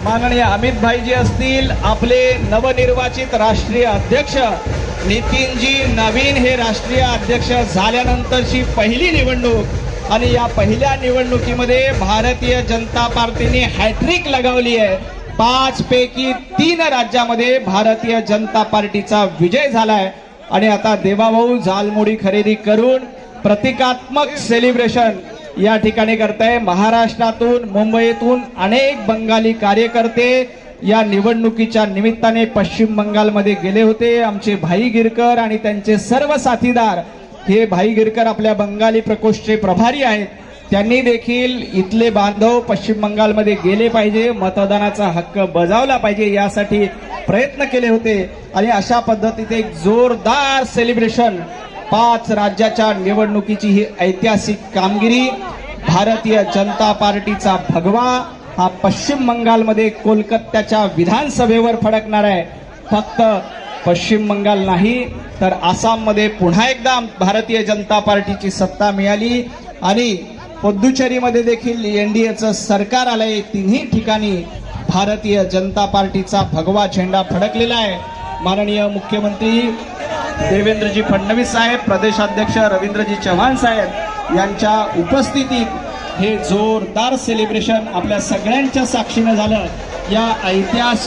माननीय अमित भाईजी असतील, आपले नवनिर्वाचित राष्ट्रीय अध्यक्ष नितीनजी नवीन हे राष्ट्रीय अध्यक्ष झाल्यानंतरची पहिली निवडणूक आणि या पहिल्या निवडणुकीमध्ये भारतीय जनता पार्टीने हॅट्रिक लगावली आहे। 5 पैकी 3 राज्यामध्ये भारतीय जनता पार्टीचा विजय झालाय आणि आता देवाभाऊ झालमुडी खरेदी करून प्रतिकात्मक सेलिब्रेशन या ठिकाणी करताय। महाराष्ट्रातून मुंबईतून अनेक बंगाली कार्यकर्ते या निवडणुकीच्या निमित्ताने पश्चिम बंगालमध्ये गेले होते। आमचे भाई गिरकर आणि त्यांचे सर्व साथीदार, हे भाई गिरकर आपल्या बंगाली प्रकोष्ठचे प्रभारी आहेत, त्यांनी देखील इथले बांधव पश्चिम बंगालमध्ये गेले पाहिजे, मतदानाचा हक्क बजावला पाहिजे यासाठी प्रयत्न केले होते आणि अशा पद्धतीने एक जोरदार सेलिब्रेशन 5 राज्याच्या निवडणुकीची ही ऐतिहासिक कामगिरी भारतीय जनता पार्टीचा भगवा हा पश्चिम बंगालमध्ये कोलकात्याच्या विधानसभेवर फडकणार आहे। फक्त पश्चिम बंगाल नाही तर आसाममध्ये पुन्हा एकदा भारतीय जनता पार्टीची सत्ता मिळाली आणि पुदुच्चेरीमध्ये देखील एनडीएचं सरकार आलंय। तिन्ही ठिकाणी भारतीय जनता पार्टीचा भगवा झेंडा फडकलेला आहे। माननीय मुख्यमंत्री देवेंद्रजी फडणवीस साहेब, प्रदेशाध्यक्ष रवींद्रजी चव्हाण साहेब यांच्या उपस्थितीत हे जोरदार सेलिब्रेशन आपल्या सगळ्यांच्या साक्षीने झालं। या ऐतिहासिक